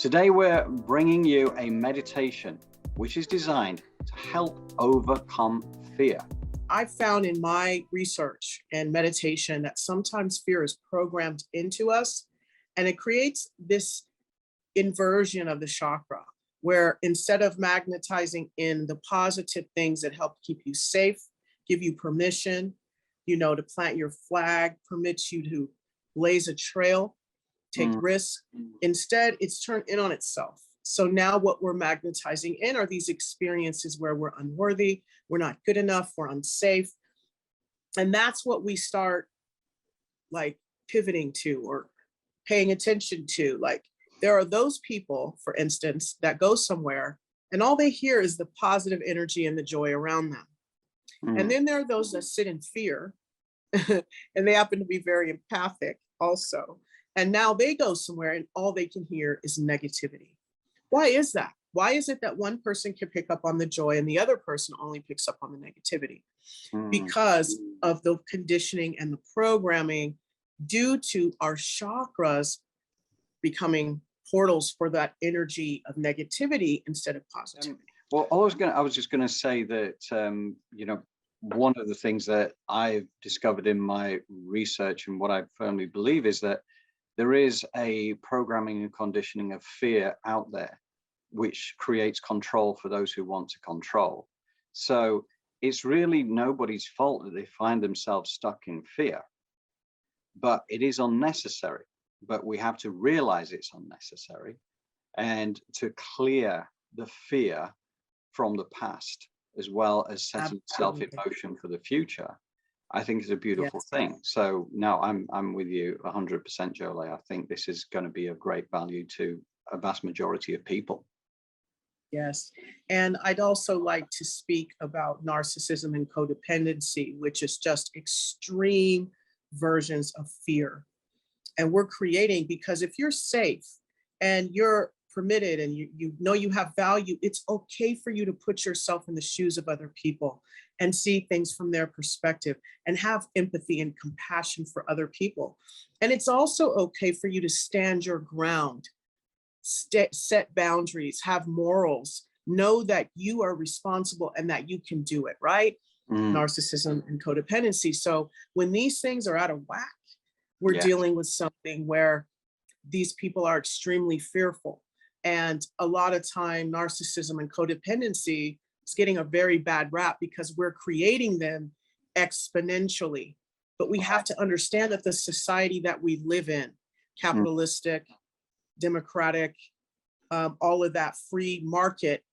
Today we're bringing you a meditation which is designed to help overcome fear. I've found in my research and meditation that sometimes fear is programmed into us, and it creates this inversion of the chakra where instead of magnetizing in the positive things that help keep you safe, give you permission, to plant your flag, permits you to blaze a trail, take risks. Instead, it's turned in on itself. So now what we're magnetizing in are these experiences where we're unworthy, we're not good enough, we're unsafe. And that's what we start pivoting to or paying attention to. There are those people, for instance, that go somewhere and all they hear is the positive energy and the joy around them. And then there are those that sit in fear and they happen to be very empathic also. And now they go somewhere and all they can hear is negativity. Why is that? Why is it that one person can pick up on the joy and the other person only picks up on the negativity? Because of the conditioning and the programming due to our chakras becoming portals for that energy of negativity instead of positivity. Well, I was just going to say that, one of the things that I've discovered in my research and what I firmly believe is that there is a programming and conditioning of fear out there, which creates control for those who want to control. So it's really nobody's fault that they find themselves stuck in fear, but it is unnecessary. But we have to realize it's unnecessary and to clear the fear from the past, as well as setting itself in motion for the future. I think is a beautiful thing. So no, I'm with you 100%, Jole. I think this is going to be of great value to a vast majority of people. Yes. And I'd also like to speak about narcissism and codependency, which is just extreme versions of fear. And we're creating, because if you're safe and you're permitted and you know you have value, it's okay for you to put yourself in the shoes of other people and see things from their perspective and have empathy and compassion for other people. And it's also okay for you to stand your ground, set boundaries, have morals, know that you are responsible and that you can do it, right? Narcissism and codependency. So when these things are out of whack, we're dealing with something where these people are extremely fearful. And a lot of time, narcissism and codependency is getting a very bad rap because we're creating them exponentially. But we have to understand that the society that we live in, capitalistic, democratic, all of that free market,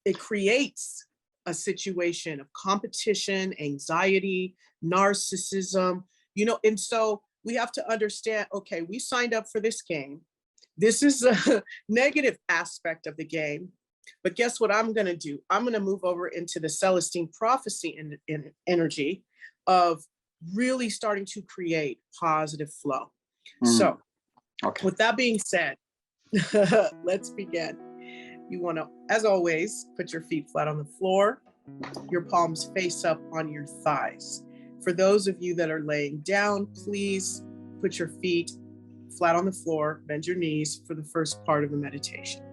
it creates a situation of competition, anxiety, narcissism, and so we have to understand, okay, we signed up for this game. This is a negative aspect of the game. But guess what I'm going to do? I'm going to move over into the Celestine prophecy in energy of really starting to create positive flow. So with that being said, let's begin. You want to, as always, put your feet flat on the floor, your palms face up on your thighs. For those of you that are laying down, please put your feet flat on the floor, bend your knees for the first part of the meditation.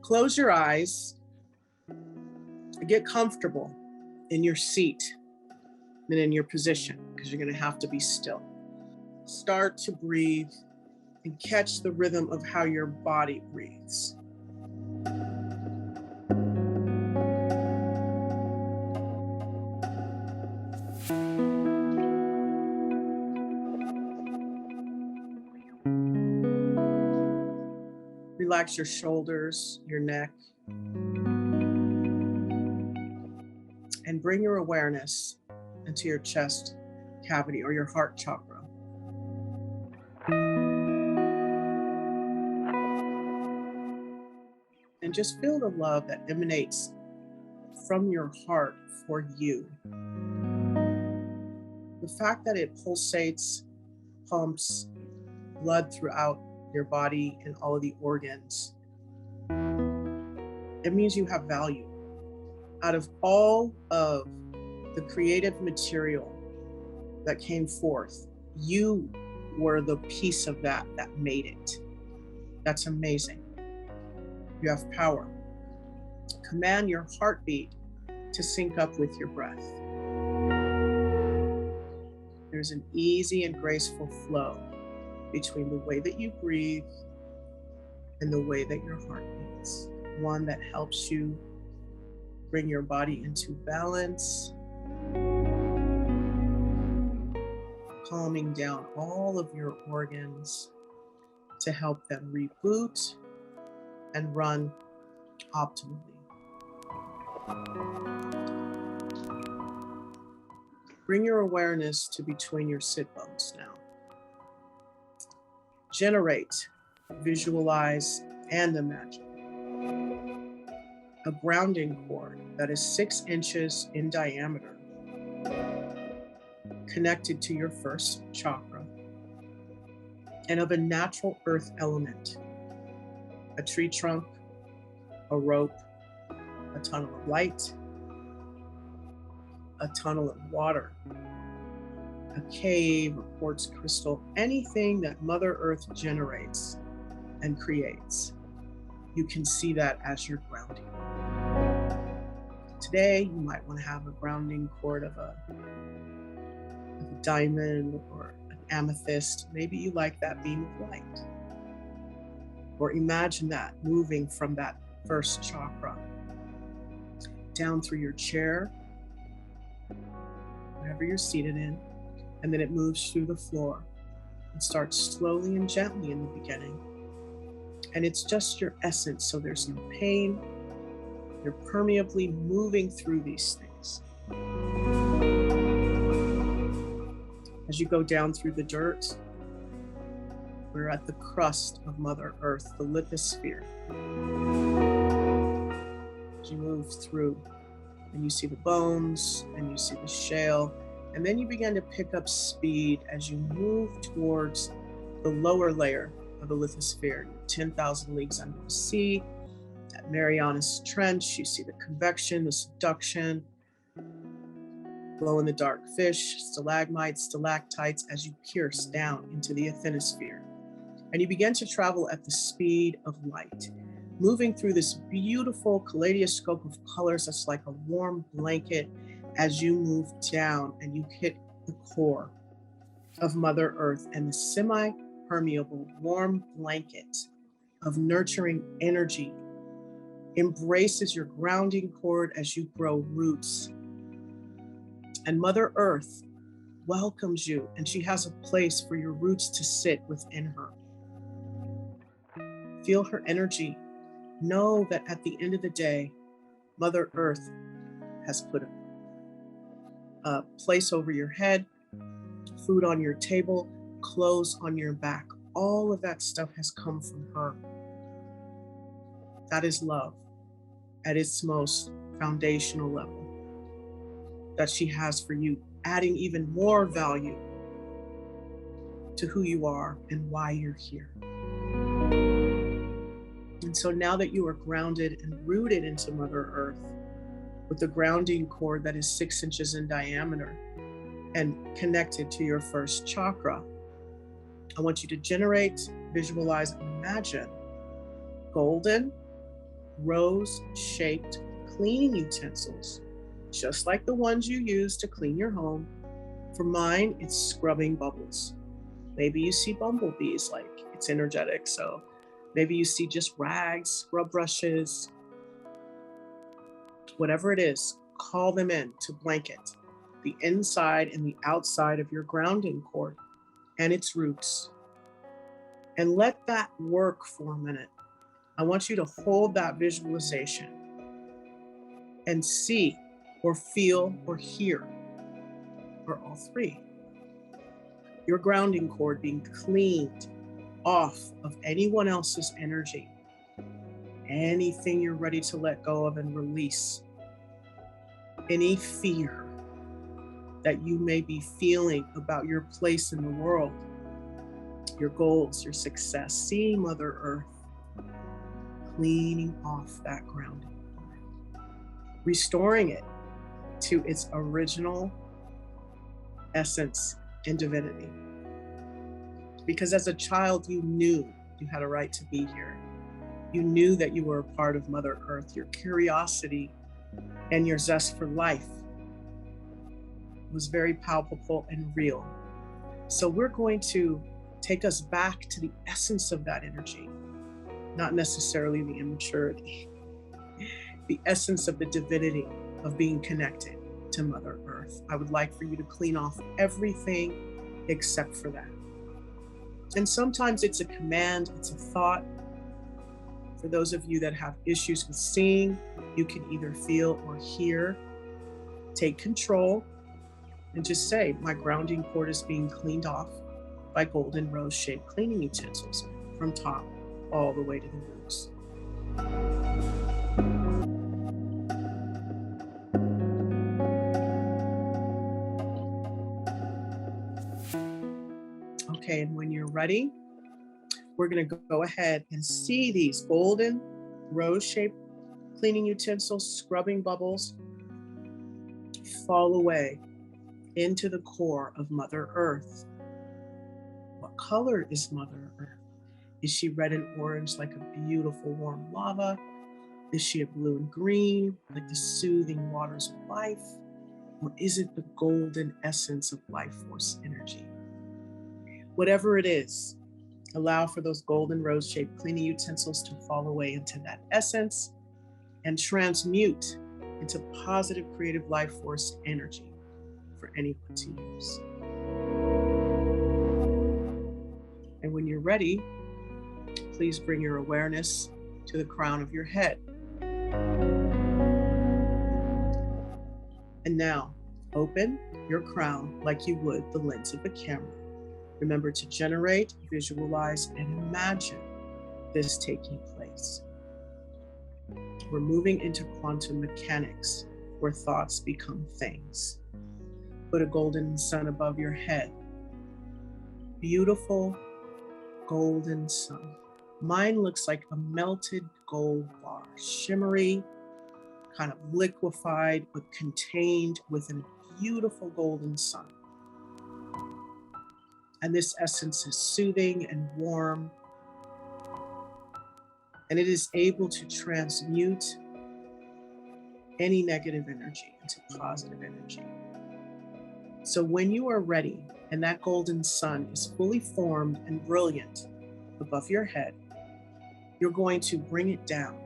Close your eyes, get comfortable in your seat and in your position, because you're going to have to be still. Start to breathe and catch the rhythm of how your body breathes. Relax your shoulders, your neck, and bring your awareness into your chest cavity or your heart chakra. And just feel the love that emanates from your heart for you. The fact that it pulsates, pumps blood throughout your body and all of the organs, it means you have value. Out of all of the creative material that came forth, you were the piece of that made it. That's amazing. You have power. Command your heartbeat to sync up with your breath. There's an easy and graceful flow between the way that you breathe and the way that your heart beats. One that helps you bring your body into balance, calming down all of your organs to help them reboot and run optimally. Bring your awareness to between your sit bones now. Generate, visualize, and imagine a grounding cord that is 6 inches in diameter, connected to your first chakra, and of a natural earth element, a tree trunk, a rope, a tunnel of light, a tunnel of water, a cave, a quartz crystal, anything that Mother Earth generates and creates. You can see that as your grounding. Today, you might want to have a grounding cord of a diamond or an amethyst. Maybe you like that beam of light. Or imagine that moving from that first chakra down through your chair, wherever you're seated in, and then it moves through the floor and starts slowly and gently in the beginning. And it's just your essence, so there's no pain. You're permeably moving through these things. As you go down through the dirt, we're at the crust of Mother Earth, the lithosphere. As you move through, and you see the bones, and you see the shale, and then you begin to pick up speed as you move towards the lower layer of the lithosphere, 10,000 leagues under the sea, at Marianas Trench. You see the convection, the subduction, glow-in-the-dark fish, stalagmites, stalactites, as you pierce down into the asthenosphere. And you begin to travel at the speed of light, moving through this beautiful kaleidoscope of colors that's like a warm blanket as you move down and you hit the core of Mother Earth, and the semi-permeable warm blanket of nurturing energy embraces your grounding cord as you grow roots. And Mother Earth welcomes you, and she has a place for your roots to sit within her. Feel her energy. Know that at the end of the day, Mother Earth has put a place over your head, food on your table, clothes on your back. All of that stuff has come from her. That is love at its most foundational level that she has for you, adding even more value to who you are and why you're here. And so now that you are grounded and rooted into Mother Earth with a grounding cord that is 6 inches in diameter and connected to your first chakra, I want you to generate, visualize, and imagine golden, rose-shaped cleaning utensils, just like the ones you use to clean your home. For mine, it's scrubbing bubbles. Maybe you see bumblebees, like it's energetic, so maybe you see just rags, scrub brushes, whatever it is, call them in to blanket the inside and the outside of your grounding cord and its roots. And let that work for a minute. I want you to hold that visualization and see or feel or hear, or all three, your grounding cord being cleaned off of anyone else's energy, anything you're ready to let go of and release, any fear that you may be feeling about your place in the world, your goals, your success. See Mother Earth cleaning off that grounding, restoring it to its original essence and divinity. Because as a child, you knew you had a right to be here. You knew that you were a part of Mother Earth. Your curiosity and your zest for life was very palpable and real. So we're going to take us back to the essence of that energy, not necessarily the immaturity, the essence of the divinity of being connected to Mother Earth. I would like for you to clean off everything except for that. And sometimes it's a command, it's a thought. For those of you that have issues with seeing, you can either feel or hear. Take control and just say, my grounding cord is being cleaned off by golden rose-shaped cleaning utensils from top all the way to the roots. Okay, and when you're ready, we're going to go ahead and see these golden rose-shaped cleaning utensils, scrubbing bubbles, fall away into the core of Mother Earth. What color is Mother Earth? Is she red and orange like a beautiful warm lava? Is she a blue and green like the soothing waters of life? Or is it the golden essence of life force energy? Whatever it is, allow for those golden rose-shaped cleaning utensils to fall away into that essence and transmute into positive creative life force energy for anyone to use. And when you're ready, please bring your awareness to the crown of your head. And now, open your crown like you would the lens of a camera. Remember to generate, visualize, and imagine this taking place. We're moving into quantum mechanics, where thoughts become things. Put a golden sun above your head. Beautiful golden sun. Mine looks like a melted gold bar, shimmery, kind of liquefied, but contained within a beautiful golden sun. And this essence is soothing and warm, and it is able to transmute any negative energy into positive energy. So when you are ready and that golden sun is fully formed and brilliant above your head, you're going to bring it down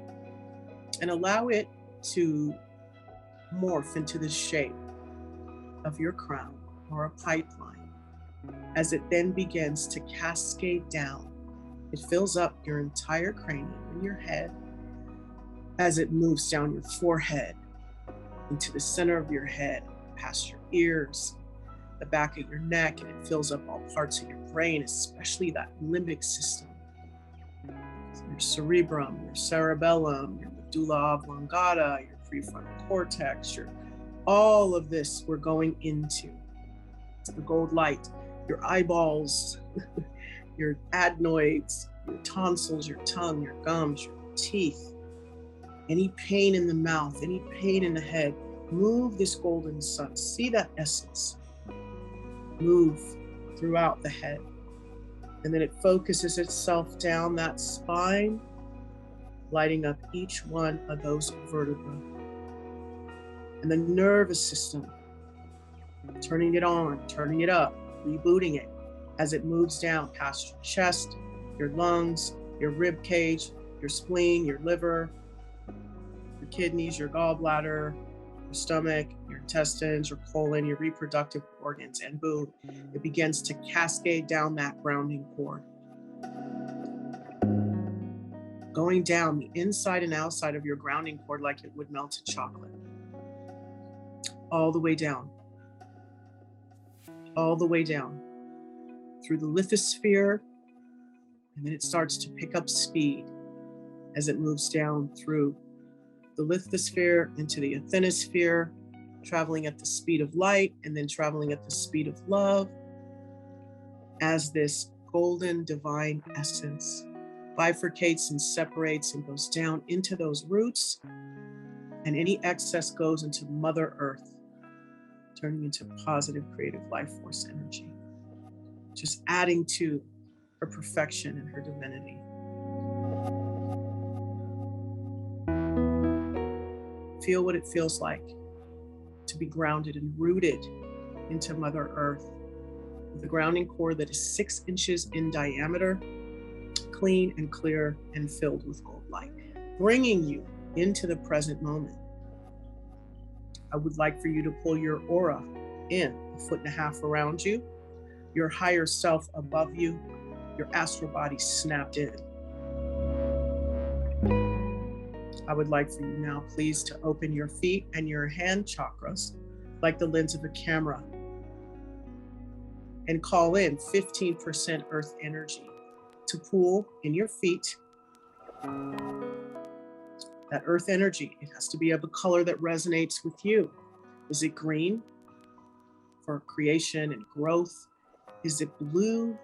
and allow it to morph into the shape of your crown or a pipeline. As it then begins to cascade down, it fills up your entire cranium and your head as it moves down your forehead, into the center of your head, past your ears, the back of your neck, and it fills up all parts of your brain, especially that limbic system, your cerebrum, your cerebellum, your medulla oblongata, your prefrontal cortex, all of this we're going into. The gold light, your eyeballs, your adenoids, your tonsils, your tongue, your gums, your teeth, any pain in the mouth, any pain in the head, move this golden sun. See that essence move throughout the head. And then it focuses itself down that spine, lighting up each one of those vertebrae. And the nervous system, turning it on, turning it up, rebooting it as it moves down past your chest, your lungs, your rib cage, your spleen, your liver, your kidneys, your gallbladder, your stomach, your intestines, your colon, your reproductive organs, and boom, it begins to cascade down that grounding cord. Going down the inside and outside of your grounding cord like it would melted chocolate. All the way down. All the way down. Through the lithosphere, and then it starts to pick up speed as it moves down through the lithosphere into the asthenosphere, traveling at the speed of light and then traveling at the speed of love as this golden divine essence bifurcates and separates and goes down into those roots, and any excess goes into Mother Earth, turning into positive creative life force energy. Just adding to her perfection and her divinity. Feel what it feels like to be grounded and rooted into Mother Earth with a grounding core that is 6 inches in diameter, clean and clear and filled with gold light, bringing you into the present moment. I would like for you to pull your aura in 1.5 feet around you, your higher self above you, your astral body snapped in. I would like for you now, please, to open your feet and your hand chakras like the lens of a camera and call in 15% earth energy to pool in your feet. That earth energy, it has to be of a color that resonates with you. Is it green for creation and growth? Is it blue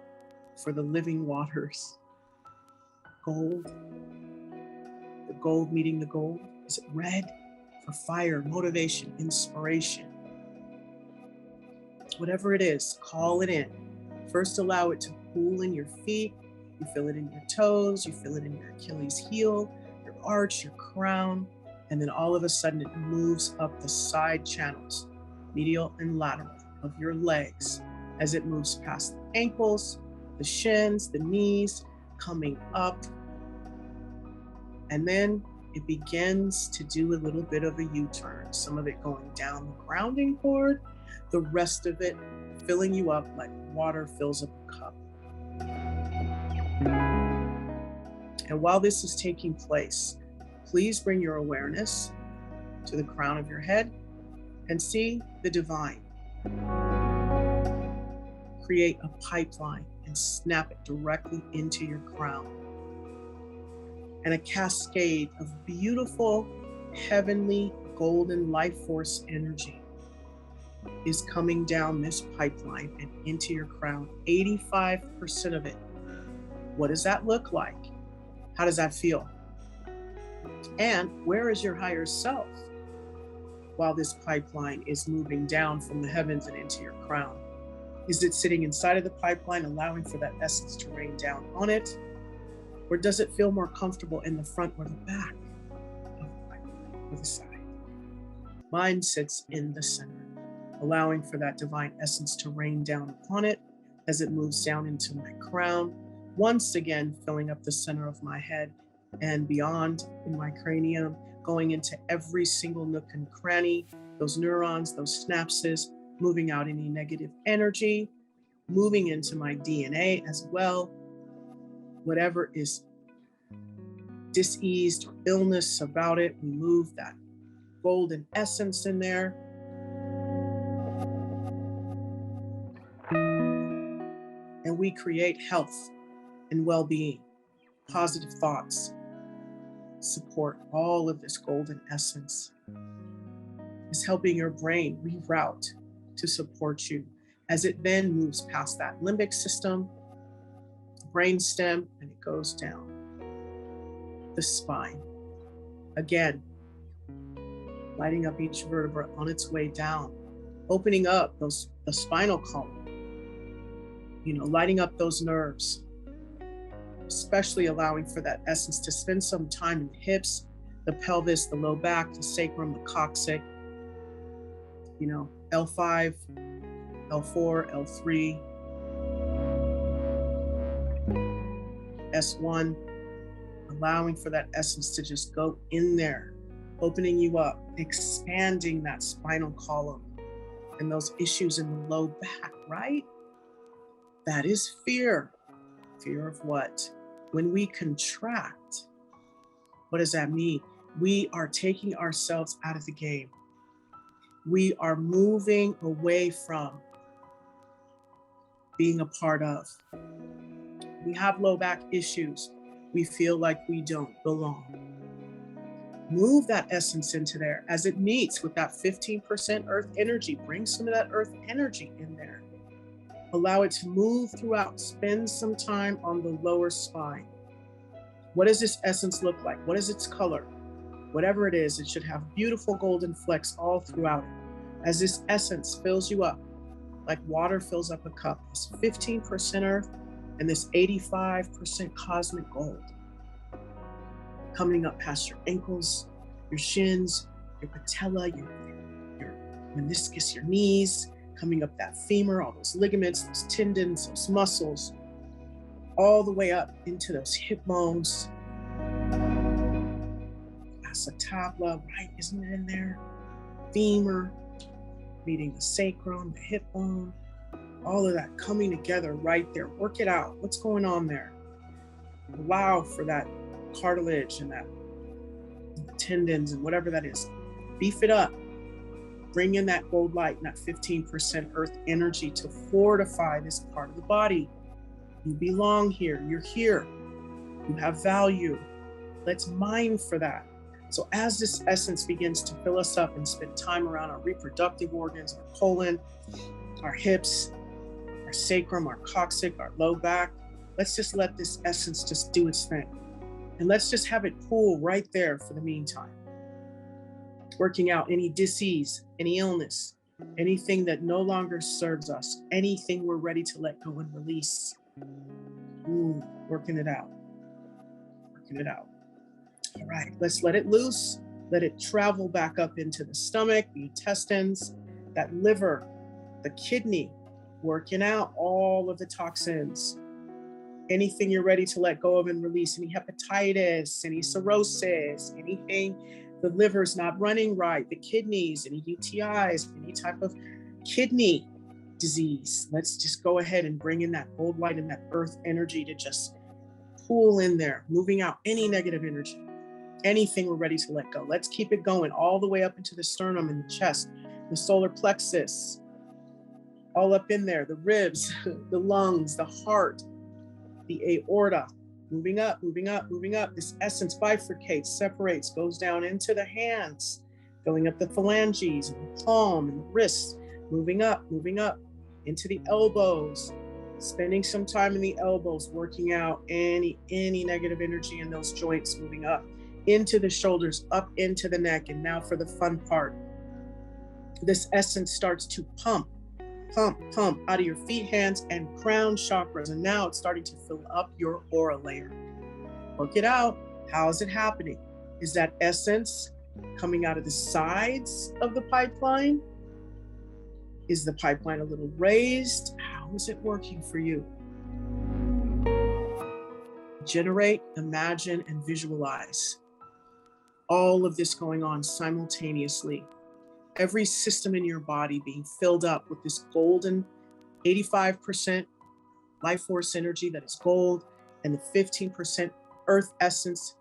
for the living waters? Gold, the gold meeting the gold? Is it red for fire, motivation, inspiration? Whatever it is, call it in. First, allow it to pool in your feet. You feel it in your toes, you feel it in your Achilles heel, your arch, your crown, and then all of a sudden it moves up the side channels, medial and lateral of your legs as it moves past the ankles, the shins, the knees, coming up. And then it begins to do a little bit of a U-turn, some of it going down the grounding cord, the rest of it filling you up like water fills up a cup. And while this is taking place, please bring your awareness to the crown of your head and see the divine. Create a pipeline and snap it directly into your crown. And a cascade of beautiful, heavenly, golden life force energy is coming down this pipeline and into your crown, 85% of it. What does that look like? How does that feel? And where is your higher self while this pipeline is moving down from the heavens and into your crown? Is it sitting inside of the pipeline, allowing for that essence to rain down on it? Or does it feel more comfortable in the front or the back of the pipeline or the side? Mine sits in the center, allowing for that divine essence to rain down upon it as it moves down into my crown, once again filling up the center of my head and beyond in my cranium, going into every single nook and cranny, those neurons, those synapses, moving out any negative energy, moving into my DNA as well. Whatever is diseased or illness about it, we move that golden essence in there. And we create health and well-being, positive thoughts, support. All of this golden essence is helping your brain reroute to support you as it then moves past that limbic system, brain stem, and it goes down the spine. Again, lighting up each vertebra on its way down, opening up the spinal column, lighting up those nerves, especially allowing for that essence to spend some time in the hips, the pelvis, the low back, the sacrum, the coccyx, L5, L4, L3, S1, allowing for that essence to just go in there, opening you up, expanding that spinal column and those issues in the low back, right? That is fear. Fear of what? When we contract, what does that mean? We are taking ourselves out of the game. We are moving away from being a part of. We have low back issues. We feel like we don't belong. Move that essence into there as it meets with that 15% earth energy. Bring some of that earth energy in there. Allow it to move throughout. Spend some time on the lower spine. What does this essence look like? What is its color? Whatever it is, it should have beautiful golden flecks all throughout it. As this essence fills you up, like water fills up a cup, it's 15% earth, And this 85% cosmic gold coming up past your ankles, your shins, your patella, your meniscus, your knees, coming up that femur, all those ligaments, those tendons, those muscles, all the way up into those hip bones. Acetabula, right? Isn't it in there? Femur, meeting the sacrum, the hip bone, all of that coming together right there. Work it out. What's going on there? Allow for that cartilage and that tendons and whatever that is. Beef it up. Bring in that gold light and that 15% earth energy to fortify this part of the body. You belong here. You're here. You have value. Let's mine for that. So as this essence begins to fill us up and spend time around our reproductive organs, our colon, our hips, our sacrum, our coccyx, our low back, let's just let this essence just do its thing. And let's just have it pool right there for the meantime. Working out any disease, any illness, anything that no longer serves us, anything we're ready to let go and release. Working it out. Working it out. All right, let's let it loose. Let it travel back up into the stomach, the intestines, that liver, the kidney, working out all of the toxins. Anything you're ready to let go of and release, any hepatitis, any cirrhosis, anything the liver's not running right, the kidneys, any UTIs, any type of kidney disease. Let's just go ahead and bring in that gold light and that earth energy to just pool in there, moving out any negative energy, anything we're ready to let go. Let's keep it going all the way up into the sternum and the chest, the solar plexus, all up in there, the ribs, the lungs, the heart, the aorta, moving up, moving up, moving up. This essence bifurcates, separates, goes down into the hands, filling up the phalanges, and the palm, and the wrists, moving up into the elbows, spending some time in the elbows, working out any negative energy in those joints, moving up into the shoulders, up into the neck. And now for the fun part. This essence starts to pump out of your feet, hands, and crown chakras. And now it's starting to fill up your aura layer. Work it out. How is it happening? Is that essence coming out of the sides of the pipeline? Is the pipeline a little raised? How is it working for you? Generate, imagine, and visualize all of this going on simultaneously. Every system in your body being filled up with this golden 85% life force energy that is gold, and the 15% earth essence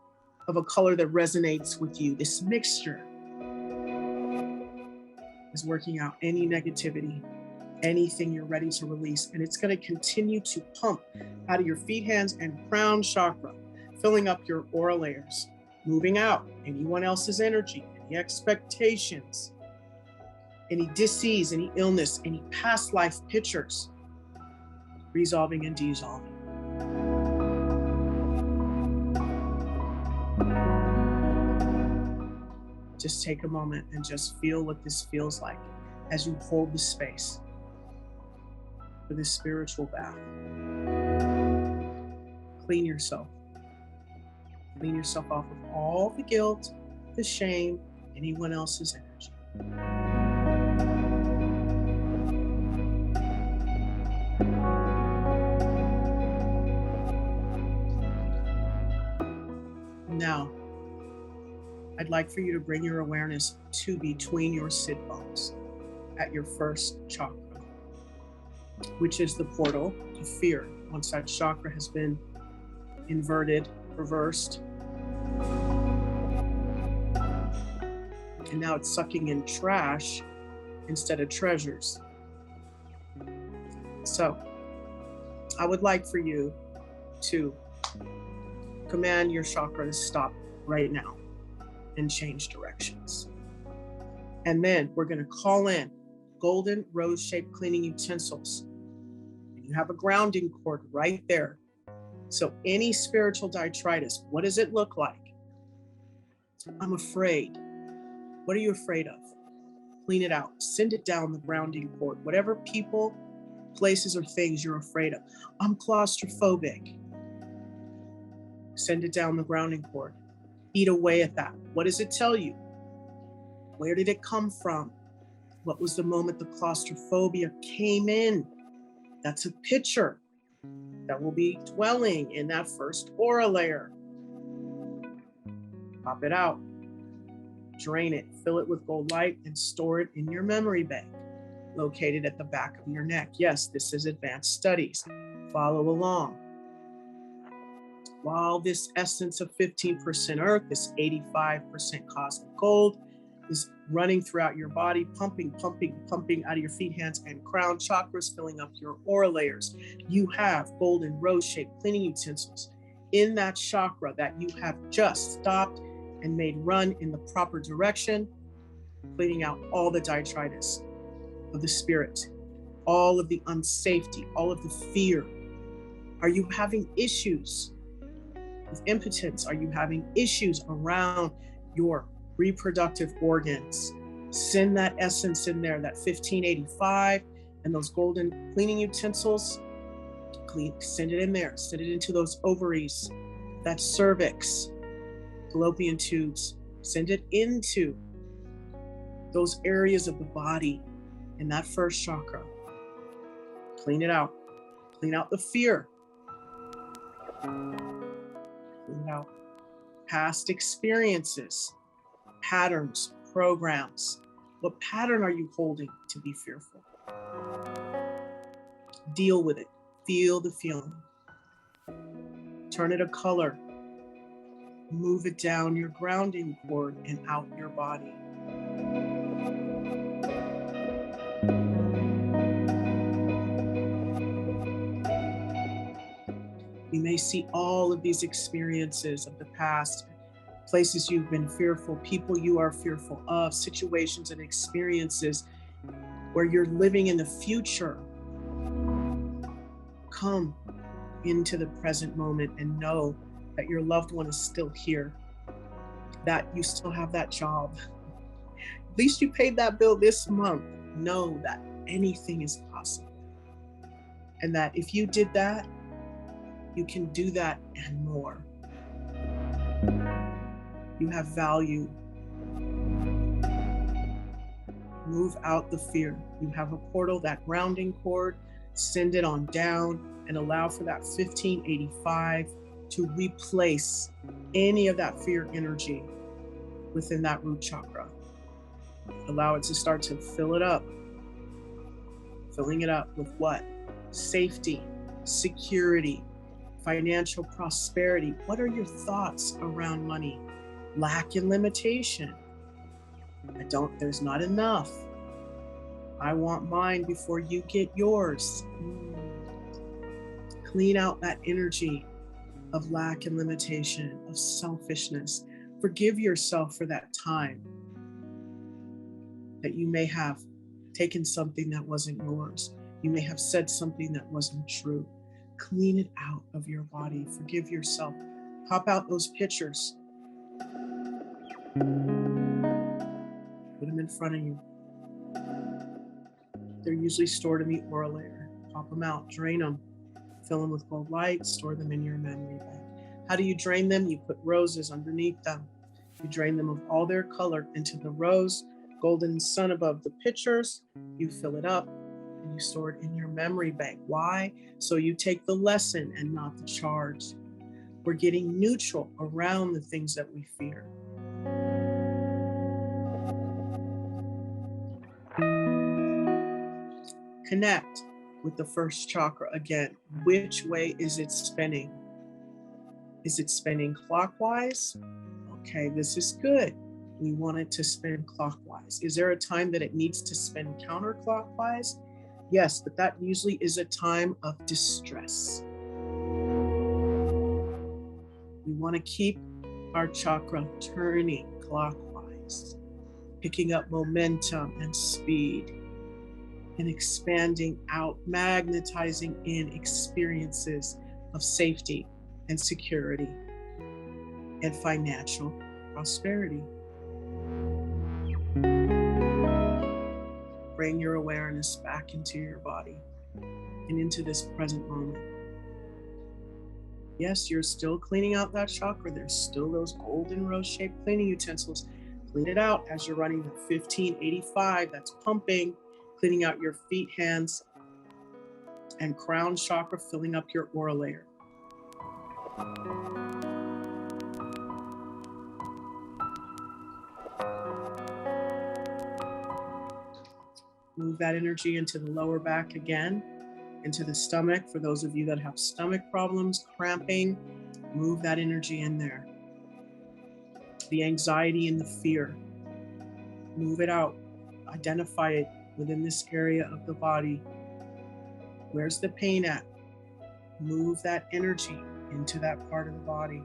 of a color that resonates with you. This mixture is working out any negativity, anything you're ready to release. And it's going to continue to pump out of your feet, hands, and crown chakra, filling up your aura layers, moving out anyone else's energy, any expectations, any disease, any illness, any past life pictures, resolving and dissolving. Just take a moment and just feel what this feels like as you hold the space for this spiritual bath. Clean yourself. Clean yourself off of all the guilt, the shame, anyone else's energy. Now, I'd like for you to bring your awareness to between your sit bones at your first chakra, which is the portal to fear. Once that chakra has been inverted, reversed, and now it's sucking in trash instead of treasures. So I would like for you to command your chakra to stop right now and change directions. And then we're going to call in golden rose-shaped cleaning utensils. And you have a grounding cord right there. So any spiritual detritus, what does it look like? I'm afraid. What are you afraid of? Clean it out. Send it down the grounding cord. Whatever people, places or things you're afraid of. I'm claustrophobic. Send it down the grounding cord. Eat away at that. What does it tell you? Where did it come from? What was the moment the claustrophobia came in? That's a picture that will be dwelling in that first aura layer. Pop it out. Drain it. Fill it with gold light and store it in your memory bank, located at the back of your neck. Yes, this is advanced studies. Follow along. While this essence of 15% earth, this 85% cosmic gold, is running throughout your body, pumping out of your feet, hands, and crown chakras, filling up your aura layers. You have golden rose-shaped cleaning utensils in that chakra that you have just stopped and made run in the proper direction, cleaning out all the detritus of the spirit, all of the unsafety, all of the fear. Are you having issues with impotence? Are you having issues around your reproductive organs? Send that essence in there, that 1585 and those golden cleaning utensils. Send it in there. Send it into those ovaries, that cervix, fallopian tubes. Send it into those areas of the body in that first chakra. Clean it out. Clean out the fear. Clean out past experiences, patterns, programs. What pattern are you holding to be fearful? Deal with it. Feel the feeling. Turn it a color. Move it down your grounding cord and out your body. You may see all of these experiences of the past, places you've been fearful, people you are fearful of, situations and experiences where you're living in the future. Come into the present moment and know that your loved one is still here, that you still have that job. At least you paid that bill this month. Know that anything is possible. And that if you did that, you can do that and more. You have value. Move out the fear. You have a portal, that grounding cord, send it on down and allow for that 1585 to replace any of that fear energy within that root chakra. Allow it to start to fill it up. Filling it up with what? Safety, security, financial prosperity. What are your thoughts around money? Lack and limitation. There's not enough. I want mine before you get yours. Clean out that energy of lack and limitation, of selfishness. Forgive yourself for that time that you may have taken something that wasn't yours. You may have said something that wasn't true. Clean it out of your body. Forgive yourself. Pop out those pictures. Put them in front of you. They're usually stored in the aura layer. Pop them out, drain them, fill them with gold light, store them in your memory bank. How do you drain them? You put roses underneath them. You drain them of all their color into the rose, golden sun above the pictures. You fill it up and you store it in your memory bank. Why? So you take the lesson and not the charge. We're getting neutral around the things that we fear. Connect with the first chakra again. Which way is it spinning? Is it spinning clockwise? Okay, this is good. We want it to spin clockwise. Is there a time that it needs to spin counterclockwise? Yes, but that usually is a time of distress. We want to keep our chakra turning clockwise, picking up momentum and speed, and expanding out, magnetizing in experiences of safety and security and financial prosperity. Bring your awareness back into your body. and into this present moment. Yes, you're still cleaning out that chakra. There's still those golden rose-shaped cleaning utensils. Clean it out as you're running the 1585. That's pumping, cleaning out your feet, hands, and crown chakra, filling up your aura layer. Move that energy into the lower back again, into the stomach. For those of you that have stomach problems, cramping, move that energy in there. The anxiety and the fear, move it out. Identify it within this area of the body. Where's the pain at? Move that energy into that part of the body.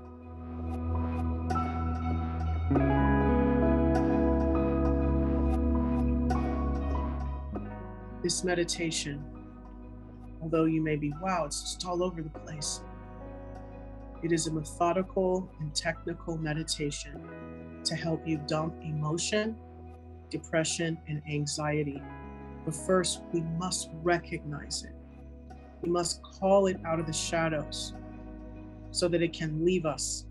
This meditation, although you may be, wow, it's just all over the place. It is a methodical and technical meditation to help you dump emotion, depression, and anxiety. But first, we must recognize it. We must call it out of the shadows so that it can leave us.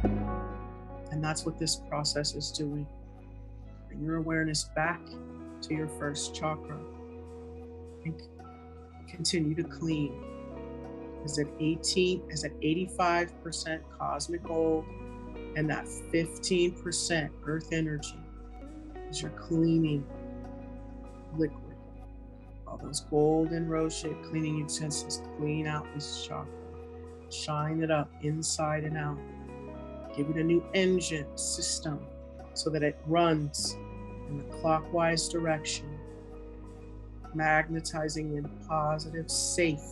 And that's what this process is doing. Bring your awareness back to your first chakra and continue to clean. Is at 85% cosmic gold and that 15% earth energy as you're cleaning liquid. All those golden rose-shaped cleaning utensils, clean out this chakra. Shine it up inside and out. Give it a new engine system so that it runs in the clockwise direction, magnetizing in positive, safe,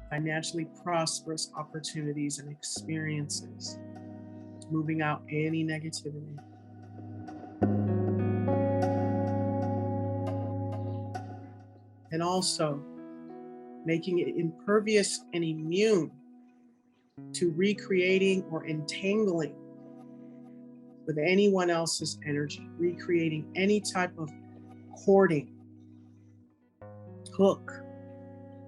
financially prosperous opportunities and experiences, moving out any negativity. And also making it impervious and immune to recreating or entangling with anyone else's energy, recreating any type of courting, hook,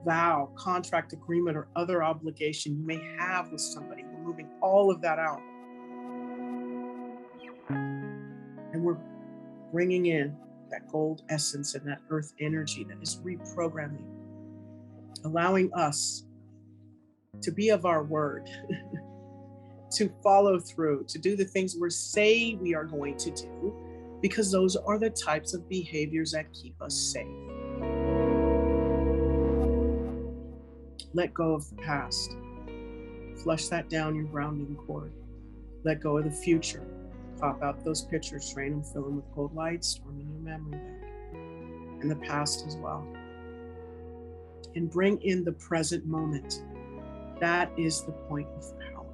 vow, contract, agreement, or other obligation you may have with somebody. We're moving all of that out. And we're bringing in that gold essence and that earth energy that is reprogramming, allowing us to be of our word, to follow through, to do the things we say we are going to do, because those are the types of behaviors that keep us safe. Let go of the past. Flush that down your grounding cord. Let go of the future. Pop out those pictures, drain them, fill them with cold light, store them in your memory bank. And the past as well. And bring in the present moment. That is the point of power.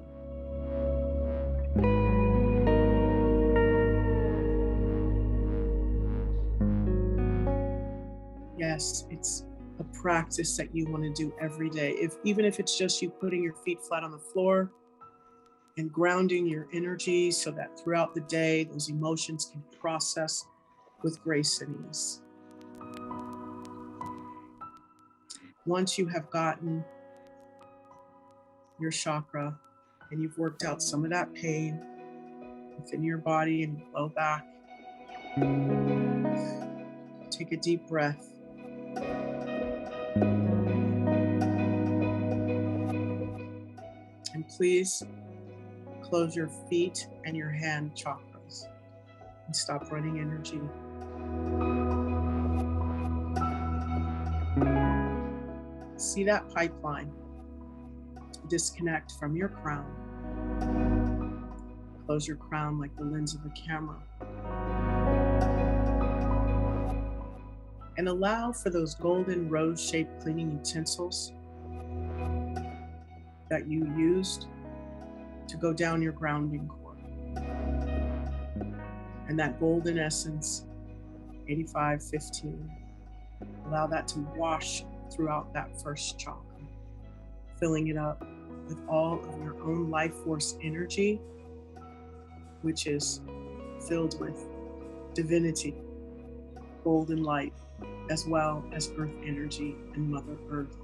Yes, it's a practice that you want to do every day. Even if it's just you putting your feet flat on the floor and grounding your energy so that throughout the day, those emotions can process with grace and ease. Once you have gotten your chakra and you've worked out some of that pain within your body and your low back, take a deep breath. And please close your feet and your hand chakras and stop running energy. See that pipeline disconnect from your crown. Close your crown like the lens of a camera. And allow for those golden rose-shaped cleaning utensils that you used to go down your grounding cord. And that golden essence, 8515, allow that to wash throughout that first chakra, filling it up with all of your own life force energy, which is filled with divinity, golden light, as well as earth energy and Mother Earth.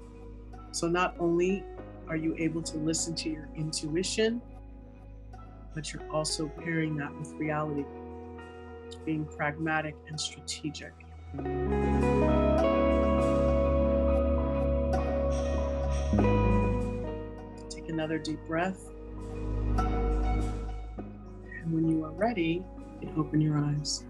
So not only are you able to listen to your intuition, but you're also pairing that with reality, being pragmatic and strategic. Take another deep breath. And when you are ready, you can open your eyes.